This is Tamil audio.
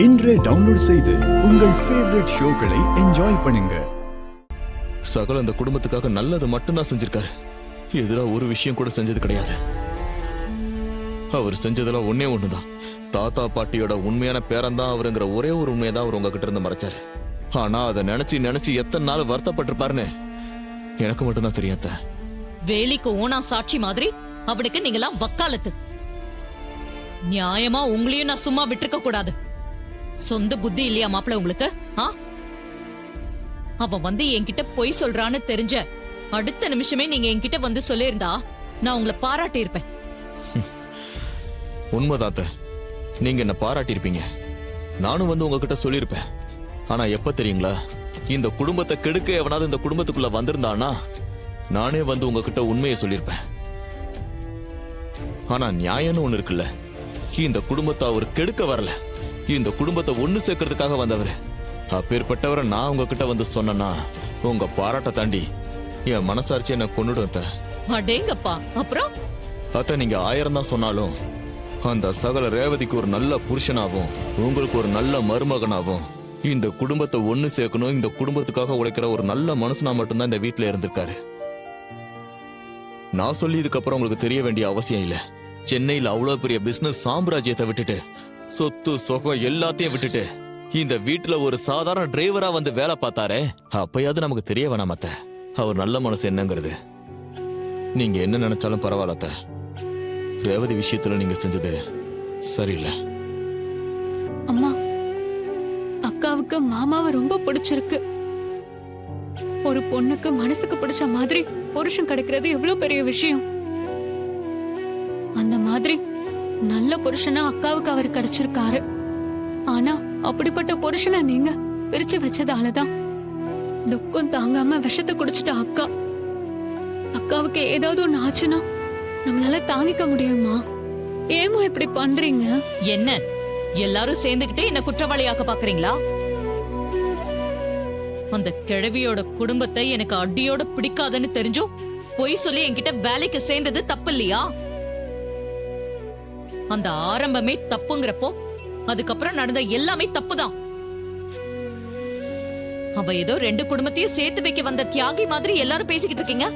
இன்றே டவுன்லோட் செய்து உங்கள் ஃபேவரட் ஷோக்களை என்ஜாய் பண்ணுங்க. சகல அந்த குடும்பத்துக்காக நல்லது மட்டும்தான் செஞ்சிருக்காரு. எதிரா ஒரு விஷயம் கூட செஞ்சது கிடையாது. அவர் செஞ்சதெல்லாம் ஒன்னே ஒண்ணுதான். தாத்தா பாட்டியோட உண்மையான பேரன் அவருங்கிற ஒரே ஒரு உண்மையை அவர் உங்ககிட்ட இருந்து மறைச்சாரு. ஆனா அதை நினைச்சு நினைச்சு எத்தனை நாள் வருத்தப்பட்டிருப்பாருன்னு எனக்கு மட்டும்தான் தெரியாத. வேலிக்கு ஓனா சாட்சி மாதிரி அவனுக்கு நீங்களாம் வக்காலத்து. நியாயமா உங்களையும் நான் சும்மா விட்டுருக்க கூடாது. சொந்த புத்தி இல்லையா மாப்பிள்ள உங்களுக்கு? அவன் வந்து என்கிட்ட பொய் சொல்றான்னு தெரிஞ்ச அடுத்த நிமிஷமே நீங்க என்கிட்ட வந்து சொல்லியிருந்தா நான் உங்களை பாராட்டி இருப்பேன். உண்மைதாத்த, நீங்க என்ன பாராட்டி இருப்பீங்க, நானும் வந்து உங்ககிட்ட சொல்லியிருப்பேன். ஆனா எப்ப தெரியுங்களா, இந்த குடும்பத்தை கெடுக்க எவனாவது இந்த குடும்பத்துக்குள்ள வந்திருந்தானா நானே வந்து உங்ககிட்ட உண்மையை சொல்லியிருப்பேன். ஆனா நியாயம்னு ஒண்ணு இருக்குல்ல, இந்த குடும்பத்தை அவர் கெடுக்க வரல, இந்த குடும்பத்தை ஒண்ணு சேர்க்கறதுக்காக வந்தவர். அப்பேற்பட்டவரை நான் உங்ககிட்ட வந்து சொன்னா உங்க பாராட்ட தாண்டி என் மனசாட்சி என்ன கொண்டுடும். அடேங்கப்பா, அப்புறம் அத்த நீங்க 1000 தான் சொன்னாலும் அந்த சகல ரேவதிக்கு ஒரு நல்ல புருஷனாவும் உங்களுக்கு ஒரு நல்ல மருமகனாவும் இந்த குடும்பத்தை ஒண்ணு சேர்க்கணும், இந்த குடும்பத்துக்காக உழைக்கிற ஒரு நல்ல மனுஷனா மட்டும்தான் இந்த வீட்டுல இருந்திருக்காரு. நான் சொல்லி இதுக்கப்புறம் உங்களுக்கு தெரிய வேண்டிய அவசியம் இல்ல. சென்னையில அவ்வளவு பெரிய பிசினஸ் சாம்ராஜ்யத்தை விட்டுட்டு சொத்து சொகம் எல்லாத்தையும் விட்டுட்டு இந்த வீட்டுல ஒரு சாதாரண டிரைவரா வந்து வேலை பார்த்தாரே, அப்பயாவது நமக்கு தெரிய வேணாமத்த அவர் நல்ல மனசு என்னங்கிறது. நீங்க என்ன நினைச்சாலும் பரவாயில்லத்த, ரேவதி விஷயத்துல நீங்க செஞ்சது சரியில்லை. அம்மா, அக்காவுக்கு மாமாவை ரொம்ப பிடிச்சிருக்கு. ஒரு பொண்ணுக்கு மனசுக்கு பிடிச்ச மாதிரி புருஷன் கிடைக்கிறது எவ்வளவு பெரிய விஷயம். அந்த மாதிரி நல்ல புருஷனா அக்காவுக்கு அவர் கிடைச்சிருக்காரு. ஆனா அப்படிப்பட்ட புருஷனை நீங்க பிரிச்சு வச்சதாலதான் துக்கம் தாங்காம விஷத்தை குடிச்சிட்ட அக்கா. அக்காவுக்கு ஏதாவது ஒண்ணு ஆச்சுன்னா நம்மளால தாங்கிக்க முடியுமா? ஏமா இப்படி பண்றீங்க? என்ன எல்லாரும் சேர்ந்துகிட்டே என்ன குற்றவாளியாக்க பாக்குறீங்களா? அந்த கிழவியோட குடும்பத்தை எனக்கு அடியோட பிடிக்காதுன்னு தெரிஞ்சும் பொய் சொல்லி என்கிட்ட வேலைக்கு சேர்ந்தது தப்பு இல்லையா? அந்த ஆரம்பமே தப்புங்கிறப்போ அதுக்கப்புறம் நடந்த எல்லாமே தப்புதான். அவ ஏதோ 2 குடும்பத்தையும் சேர்த்து வைக்க வந்த தியாகி மாதிரி எல்லாரும் பேசிக்கிட்டு இருக்கீங்க.